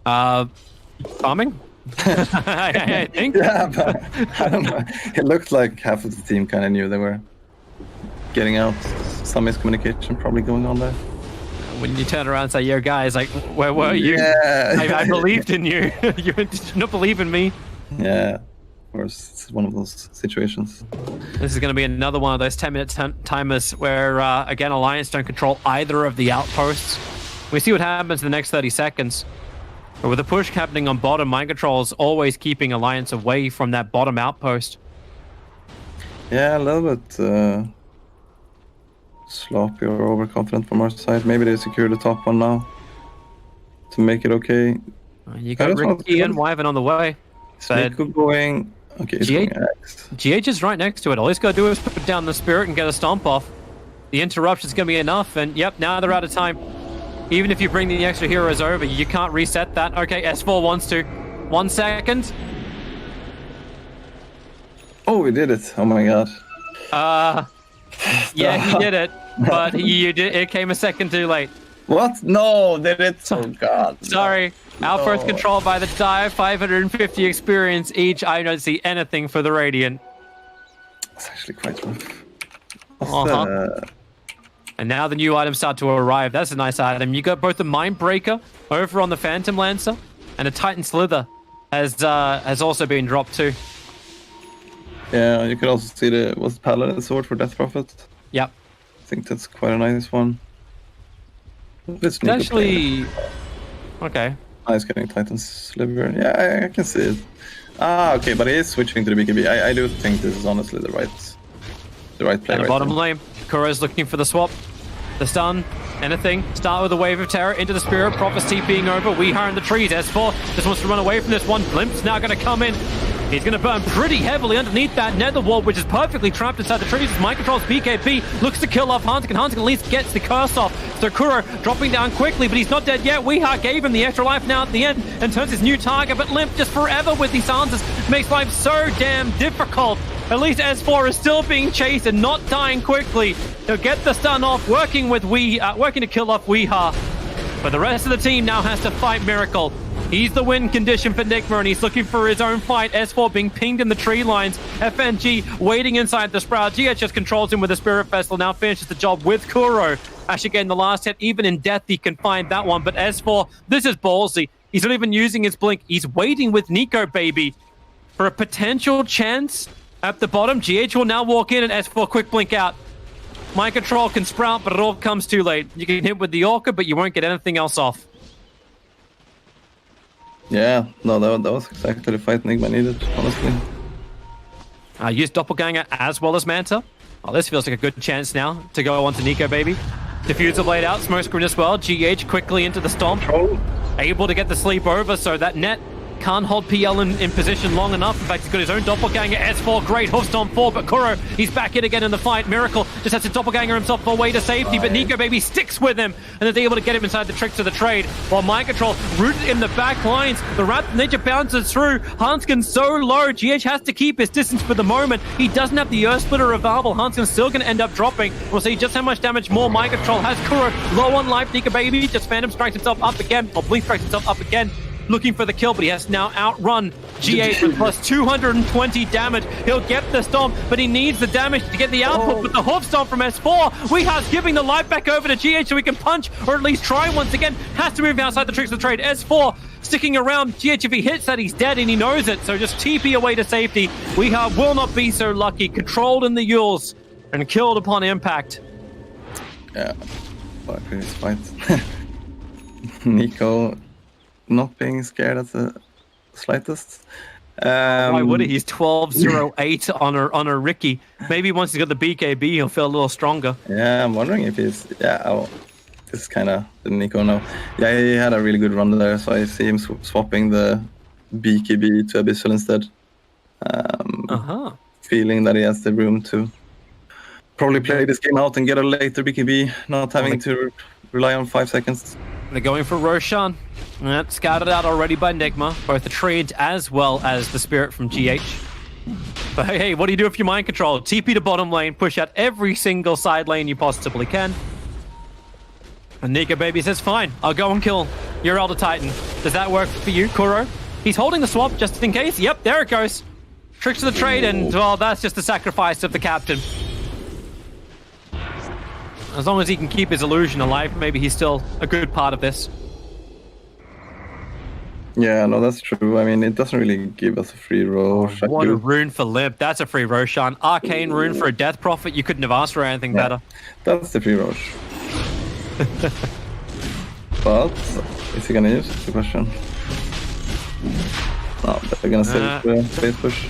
Farming? I think. Yeah, but I don't know. It looked like half of the team kind of knew they were getting out. Some miscommunication probably going on there. When you turn around and say, yo guys, like, where were you? Yeah. I believed in you. You did not believe in me. Yeah. Of course, it's one of those situations. This is going to be another one of those 10-minute timers where, again, Alliance don't control either of the outposts. We see what happens in the next 30 seconds. But with the push happening on bottom, Mind Control is always keeping Alliance away from that bottom outpost. Yeah, a little bit sloppy or overconfident from our side. Maybe they secure the top one now to make it okay. You got Ricky and Wyvern on the way. Nico going... Okay, he's going X. GH is right next to it. All he's got to do is put down the Spirit and get a stomp off. The interruption's going to be enough, and yep, now they're out of time. Even if you bring the extra heroes over, you can't reset that. Okay, S4 wants to. 1 second. Oh, we did it. Oh my god. Yeah, he did it, but it came a second too late. What? No, did it? Oh god. Sorry. Outpost controlled by the dive, 550 experience each. I don't see anything for the Radiant. It's actually quite rough. And now the new items start to arrive. That's a nice item. You got both the Mind Breaker over on the Phantom Lancer, and a Titan Slither has also been dropped too. Yeah, you could also see the Paladin Sword for Death Prophet. Yep. I think that's quite a nice one. It's actually... Okay. He's getting Titan Sliver. Yeah, I can see it. Okay, but he is switching to the BKB. I do think this is honestly the right play. And bottom lane, Kuro's looking for the swap. The stun, anything. Start with a wave of terror into the Spirit. Prophet's TPing over. WeHa in the trees. S4 just wants to run away from this one. Glimpse now going to come in. He's going to burn pretty heavily underneath that nether wall, which is perfectly trapped inside the trees. Mind Control's BKB looks to kill off Hanskin. Hanskin at least gets the curse off. So Kuro dropping down quickly, but he's not dead yet. WeHa gave him the extra life now at the end and turns his new target, but Limp just forever with these answers makes life so damn difficult. At least S4 is still being chased and not dying quickly. He'll get the stun off, working to kill off WeHa. But the rest of the team now has to fight Miracle. He's the win condition for Nigma, and he's looking for his own fight. S4 being pinged in the tree lines. FNG waiting inside the Sprout. GH just controls him with the Spirit Vessel. Now finishes the job with Kuro. Actually getting the last hit. Even in death, he can find that one. But S4, this is ballsy. He's not even using his blink. He's waiting with Nico, baby, for a potential chance at the bottom. GH will now walk in, and S4 quick blink out. Mind Control can Sprout, but it all comes too late. You can hit with the Orca, but you won't get anything else off. Yeah, no, that was exactly the fight Nigma needed, honestly. Use Doppelganger as well as Manta. Oh, this feels like a good chance now to go onto Nico, baby. Diffuser blade out, smoke screen as well. GH quickly into the stomp. Able to get the sleep over, so that net can't hold PL in position long enough. In fact, he's got his own Doppelganger. S4, great hoof stomp 4, but Kuro, he's back in again in the fight. Miracle just has to Doppelganger himself away to safety, but Nico, baby, sticks with him, and is able to get him inside the tricks of the trade, while Mind Control rooted in the back lines. The Wrath of Nature bounces through. Hanskin's so low. GH has to keep his distance for the moment. He doesn't have the Earth Splitter available. Hanskin's still going to end up dropping. We'll see just how much damage more Mind Control has. Kuro low on life. Nico, baby, just Phantom strikes himself up again, or Blink strikes himself up again, looking for the kill, but he has to now outrun GH with plus 220 damage. He'll get the stomp, but he needs the damage to get the output with the hoof stomp from S4. WeHa's giving the life back over to GH so he can punch, or at least try once again. Has to move outside the tricks of the trade. S4 sticking around. GH, if he hits that, he's dead, and he knows it, so just TP away to safety. WeHa will not be so lucky. Controlled in the Yules and killed upon impact. Yeah, fuck this fight. Nico not being scared at the slightest. Why would he? He's 12-0-8 on a Ricky. Maybe once he's got the BKB, he'll feel a little stronger. Yeah, I'm wondering if he's... Yeah, this is kind of the Nico now. Yeah, he had a really good run there, so I see him swapping the BKB to Abyssal instead. Feeling that he has the room to probably play this game out and get a later BKB, not having to rely on 5 seconds. They're going for Roshan. That's scouted out already by Nigma, both the trade as well as the Spirit from GH. But hey, what do you do if you mind control? TP to bottom lane, push out every single side lane you possibly can. And Nika Baby says, fine, I'll go and kill your Elder Titan. Does that work for you, Kuro? He's holding the swap just in case. Yep, there it goes. Tricks of the trade, and well, that's just the sacrifice of the captain. As long as he can keep his illusion alive, maybe he's still a good part of this. Yeah, no, that's true. I mean, it doesn't really give us a free Roshan. What a rune for Limp. That's a free Roshan. Arcane rune for a Death Prophet. You couldn't have asked for anything better. That's the free Rosh. But is he gonna use it? The question. No, they're gonna save the base push.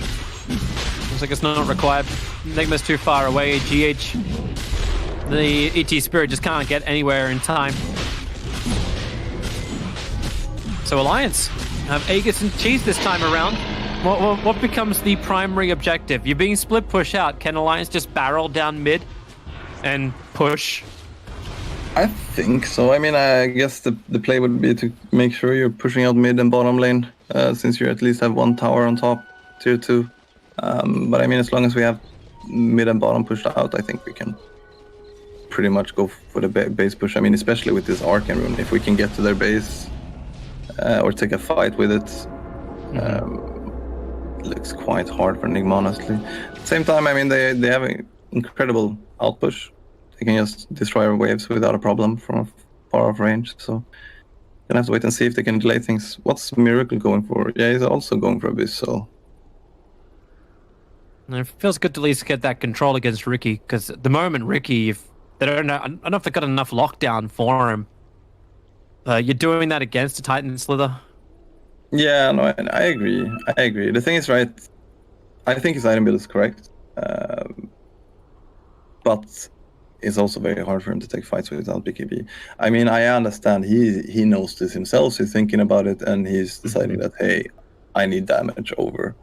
Looks like it's not required. Nigma's too far away. GH, the ET Spirit just can't get anywhere in time. So Alliance have Aegis and Cheese this time around. What becomes the primary objective? You're being split push out. Can Alliance just barrel down mid and push? I think so. I mean, I guess the play would be to make sure you're pushing out mid and bottom lane, since you at least have one tower on top, tier 2. But I mean, as long as we have mid and bottom pushed out, I think we can pretty much go for the base push. I mean, especially with this Arcane rune, if we can get to their base or take a fight with it, it looks quite hard for Nigma, honestly. At the same time, I mean, they have an incredible outpush. They can just destroy our waves without a problem from far off range. So gonna have to wait and see if they can delay things. What's Miracle going for? Yeah, he's also going for Abyssal. And it feels good to at least get that control against Ricky, because at the moment, Ricky, if they don't know, I don't know if they've got enough lockdown for him. You're doing that against a Titan Slither? Yeah, no, I agree. I agree. The thing is, right, I think his item build is correct. But it's also very hard for him to take fights without BKB. I mean, I understand he knows this himself. He's thinking about it, and he's deciding that, hey, I need damage over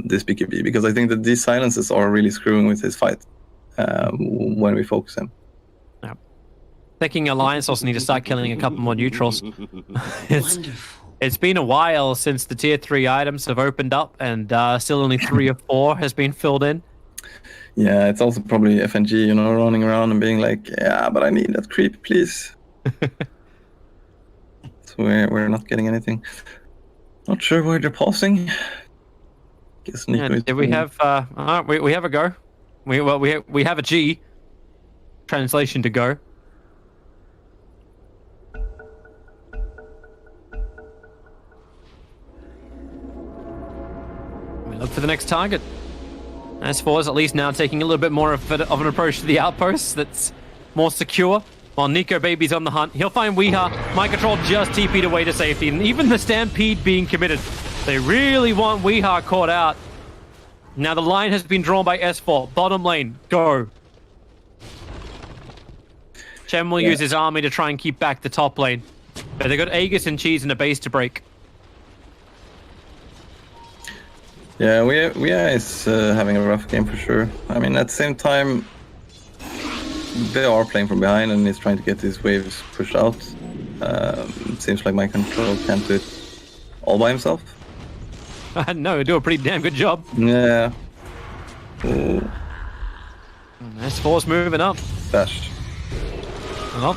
this BKB, because I think that these silences are really screwing with his fight when we focus him. Yeah. Thinking Alliance also need to start killing a couple more neutrals. It's been a while since the tier 3 items have opened up, and still only 3 or 4 has been filled in. Yeah, it's also probably FNG, you know, running around and being like, yeah, but I need that creep, please. So we're not getting anything. Not sure why they're pausing. Guess Nico did we have we have a go? We have a G. Translation to go. We look for the next target. S4 is at least now taking a little bit more of an approach to the outpost that's more secure. While Nico Baby's on the hunt, he'll find Weeha. Mind Control just TP'd away to safety, and even the Stampede being committed. They really want Weeha caught out. Now the line has been drawn by S4. Bottom lane, go. Chen will use his army to try and keep back the top lane. But they got Aegis and Cheese in a base to break. Yeah, we is having a rough game for sure. I mean, at the same time, they are playing from behind and he's trying to get these waves pushed out. It seems like my control can't do it all by himself. No, do a pretty damn good job. Yeah. S4's moving up. Bashed. Well,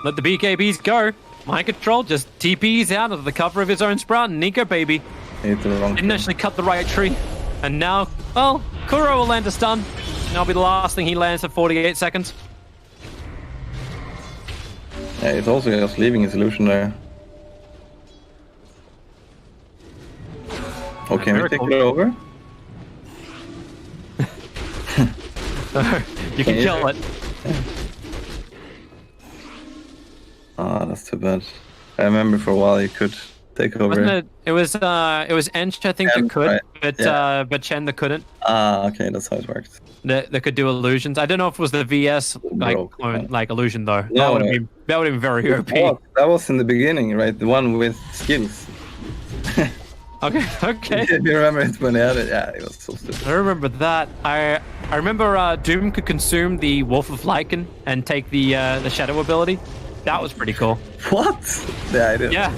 let the BKBs go. Mind Control just TPs out of the cover of his own sprout. Nico Baby didn't actually cut the right tree. And now, well, Kuro will land a stun. And that'll be the last thing he lands for 48 seconds. Yeah, he's also just leaving his illusion there. Okay, we take it over? You can kill it. Ah, that's too bad. I remember for a while you could take over. Wasn't it? It was Ench, I think, Chen, that could, right. but Chen that couldn't. Ah, okay, that's how it works. That could do illusions. I don't know if it was the VS like illusion though. No, that would have been very OP. That was in the beginning, right? The one with skills. Okay. You remember it when they had it? Yeah, it was so stupid. I remember that. I remember Doom could consume the Wolf of Lycan and take the Shadow ability. That was pretty cool. What? Yeah, I didn't. Yeah,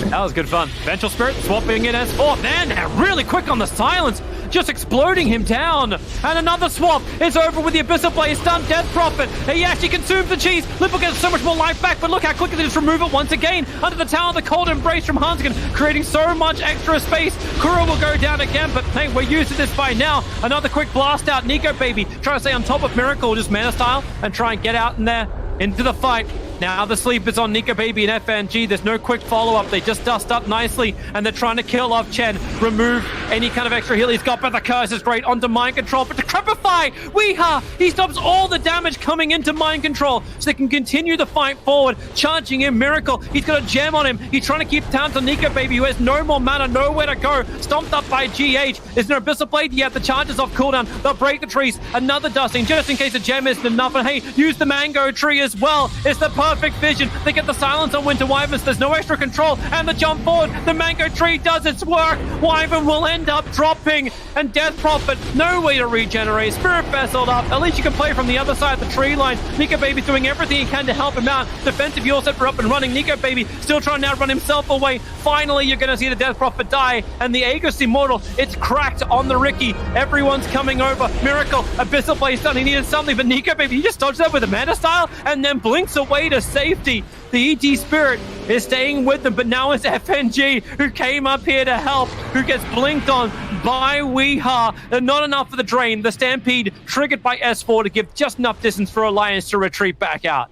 that was good fun. Vengeful Spirit swapping in as fourth, and really quick on the silence, just exploding him down. And another swap. It's over with the Abyssal Blade, stunned Death Prophet. He actually consumes the cheese. Lipo gets so much more life back, but look how quickly they just remove it once again. Under the tower, the cold embrace from Hanskin, creating so much extra space. Kuro will go down again, but hey, we're used to this by now. Another quick blast out. Nico Baby trying to stay on top of Miracle, just mana style, and try and get out in there into the fight. Now the sleep is on Nico Baby and FNG. There's no quick follow-up. They just dust up nicely, and they're trying to kill off Chen. Remove any kind of extra heal he's got, but the curse is great onto Mind Control. But to Crepify, Weeha, he stops all the damage coming into Mind Control, so they can continue the fight forward. Charging in Miracle. He's got a gem on him. He's trying to keep down to Nico Baby, who has no more mana, nowhere to go. Stomped up by GH. Is there Abyssal Blade? Yeah, the charges off cooldown. They'll break the trees. Another dusting, just in case the gem isn't enough. And hey, use the Mango Tree as well. It's the perfect vision. They get the silence on Winter Wyverns. There's no extra control. And the jump forward. The Mango Tree does its work. Wyvern will end up dropping. And Death Prophet, no way to regenerate. Spirit Vesseled up. At least you can play from the other side of the tree line. Nico Baby's doing everything he can to help him out. Defensive heal set for up and running. Nico Baby still trying to outrun himself away. Finally, you're going to see the Death Prophet die. And the Aegis Immortal, it's cracked on the Ricky. Everyone's coming over. Miracle, Abyssal Blade done. He needed something, but Nico Baby, he just dodged that with a mana style and then blinks away to safety. The ET Spirit is staying with them, but now it's FNG who came up here to help, who gets blinked on by Weeha. And not enough for the drain. The Stampede triggered by S4 to give just enough distance for Alliance to retreat back out.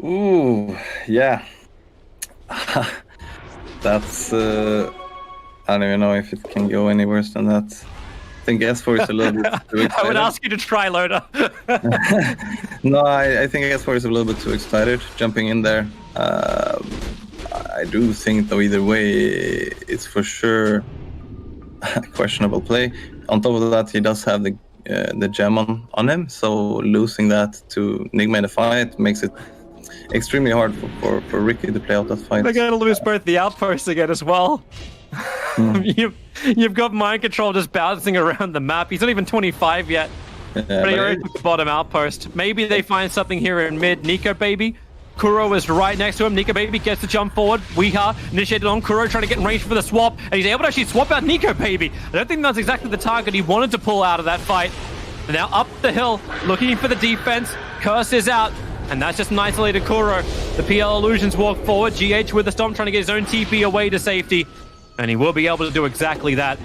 Ooh, yeah. That's, I don't even know if it can go any worse than that. I think S4 is a little bit too excited. I would ask you to try, Loda. No, I think S4 is a little bit too excited jumping in there. I do think, though, either way, it's for sure a questionable play. On top of that, he does have the gem on him, so losing that to Nigma in the fight makes it extremely hard for Ricky to play out that fight. They're going to lose both the outposts again as well. You've got Mind Control just bouncing around the map. He's not even 25 yet. Yeah, but he already took the bottom outpost. Maybe they find something here in mid. Nico Baby. Kuro is right next to him. Nico Baby gets the jump forward. Weeha initiated on Kuro, trying to get in range for the swap. And he's able to actually swap out Nico Baby. I don't think that's exactly the target he wanted to pull out of that fight. Now up the hill, looking for the defense. Curse is out. And that's just an isolated Kuro. The PL Illusions walk forward. GH with the Stomp trying to get his own TP away to safety. And he will be able to do exactly that.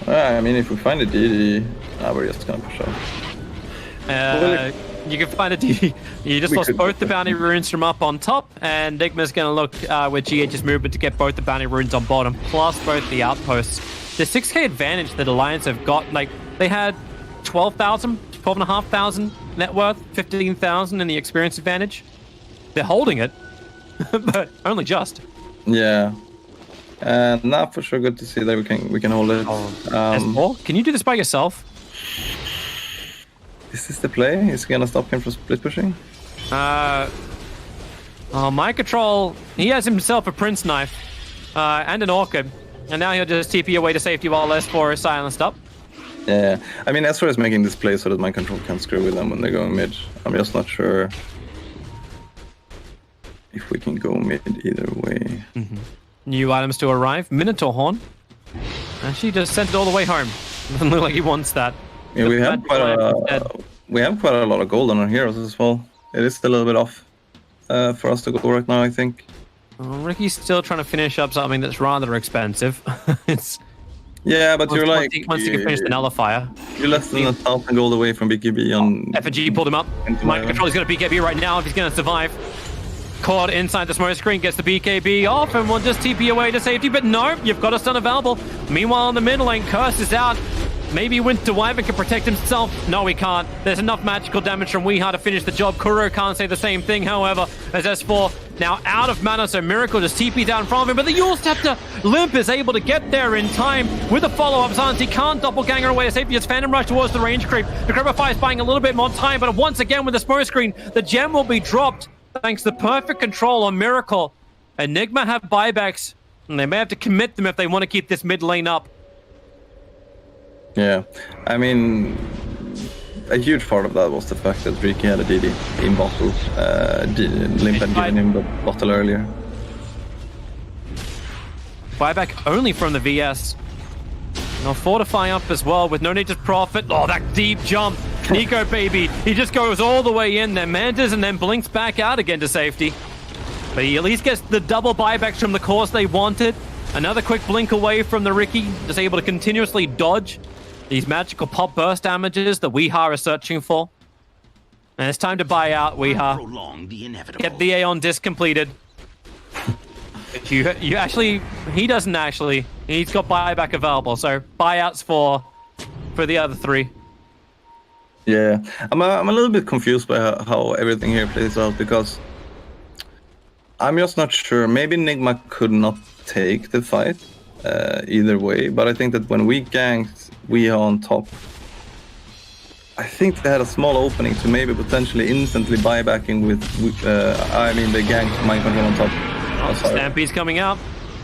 I mean, if we find a DD, we're just going to push off. You can find a DD. You just lost both the bounty runes from up on top, and Nigma's going to look with GH's movement to get both the bounty runes on bottom, plus both the outposts. The 6k advantage that Alliance have got, like, they had 12,500 net worth, 15,000 in the experience advantage. They're holding it, but only just. Yeah. Now for sure, good to see that we can hold it. S4, can you do this by yourself? Is this the play? Is he gonna stop him from split pushing? Mind Control, he has himself a Prince Knife and an Orchid, and now he'll just TP away to safety while S4 is silenced up. Yeah, I mean, S4 is making this play so that Mind Control can't screw with them when they're going mid. I'm just not sure if we can go mid either way. Mm-hmm. New items to arrive. Minotaur Horn. Actually just sent it all the way home. Doesn't look like he wants that. Yeah, we have quite a lot of gold on our heroes as well. It is a little bit off for us to go right now, I think. Ricky's still trying to finish up something that's rather expensive. Yeah, but you're like... Once you can finish the Nullifier. You're less than 1,000 gold away from BKB on... FNG pulled him up. Mind Control is going to BKB right now if he's going to survive. Caught inside the smoke screen, gets the BKB off, and will just TP away to safety. But no, you've got a stun available. Meanwhile, in the middle lane, Curse is out. Maybe Winter Wyvern can protect himself. No, he can't. There's enough magical damage from Weeha to finish the job. Kuro can't say the same thing, however, as S4 now out of mana, so Miracle just TPs out in front of him, but the Yule Scepter Limp is able to get there in time with a follow-up silence. He can't doppelganger away to safety, just Phantom Rush towards the range creep. The Decrepify is buying a little bit more time, but once again with the smoke screen, the gem will be dropped thanks to perfect control on Miracle. Enigma have buybacks, and they may have to commit them if they want to keep this mid lane up. Yeah, I mean, a huge part of that was the fact that Ricky had a DD in bottle. Limp had given him the bottle earlier. Buyback only from the VS. Now Fortify up as well with no need to profit. Oh, that deep jump. Nico, baby. He just goes all the way in there, Mantis, and then blinks back out again to safety. But he at least gets the double buybacks from the course they wanted. Another quick blink away from the Ricky, just able to continuously dodge these magical pop burst damages that Weeha are searching for. And it's time to buy out Weeha. Get the Aeon disc completed. You actually, he doesn't actually. He's got buyback available, so buyouts for the other three. Yeah, I'm a little bit confused by how everything here plays out, because I'm just not sure. Maybe Nigma could not take the fight either way, but I think that when we ganked Weeha on top, I think they had a small opening to maybe potentially instantly buybacking with, I mean, they ganked Mind Control on top. Stampede's coming out.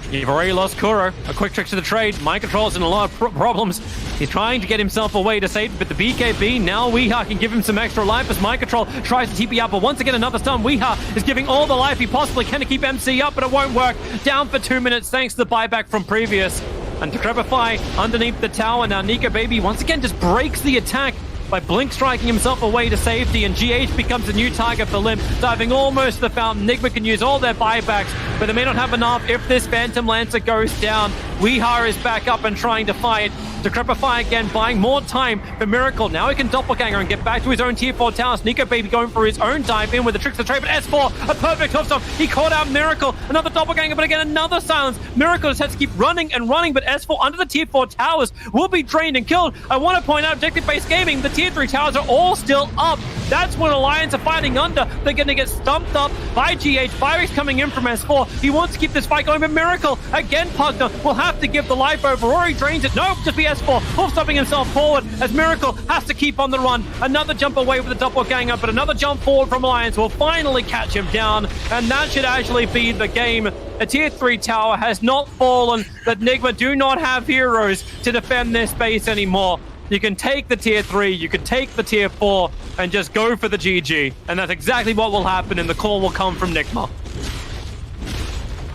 You've already lost Kuro. A quick trick to the trade. Mind Control's in a lot of problems. He's trying to get himself away to save, but the BKB, now Weeha can give him some extra life as Mind Control tries to TP out, but once again another stun. Weeha is giving all the life he possibly can to keep MC up, but it won't work. Down for 2 minutes thanks to the buyback from previous. And Decrepify underneath the tower. Now Nico Baby once again just breaks the attack by blink striking himself away to safety, and GH becomes a new target for Limp, diving almost to the fountain. Nigma can use all their buybacks, but they may not have enough if this Phantom Lancer goes down. Weeha is back up and trying to fight. Decrepify again, buying more time for Miracle. Now he can doppelganger and get back to his own tier 4 towers. Nico Baby going for his own dive in with the tricks of trade, but S4, a perfect hook stop. He caught out Miracle. Another doppelganger, but again, another silence. Miracle just has to keep running and running, but S4 under the tier 4 towers will be drained and killed. I want to point out, Objective-Based Gaming, the tier 3 towers are all still up. That's what Alliance are fighting under. They're going to get stumped up by GH. Firex coming in from S4. He wants to keep this fight going, but Miracle, again, Pugner will have to give the life over, or he drains it. Nope, just be S4. Full stopping himself forward as Miracle has to keep on the run. Another jump away with the doppelganger, but another jump forward from Alliance will finally catch him down, and that should actually be the game. A tier 3 tower has not fallen, but Nigma do not have heroes to defend this base anymore. You can take the tier 3, you can take the tier 4, and just go for the GG. And that's exactly what will happen, and the call will come from Nigma.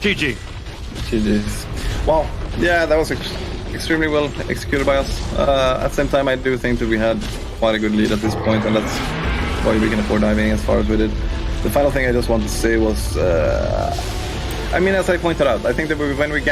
GG. GG's. Wow, yeah, that was extremely well executed by us. At the same time, I do think that we had quite a good lead at this point, and that's why we can afford diving as far as we did. The final thing I just want to say was, I mean, as I pointed out, I think that when we ganked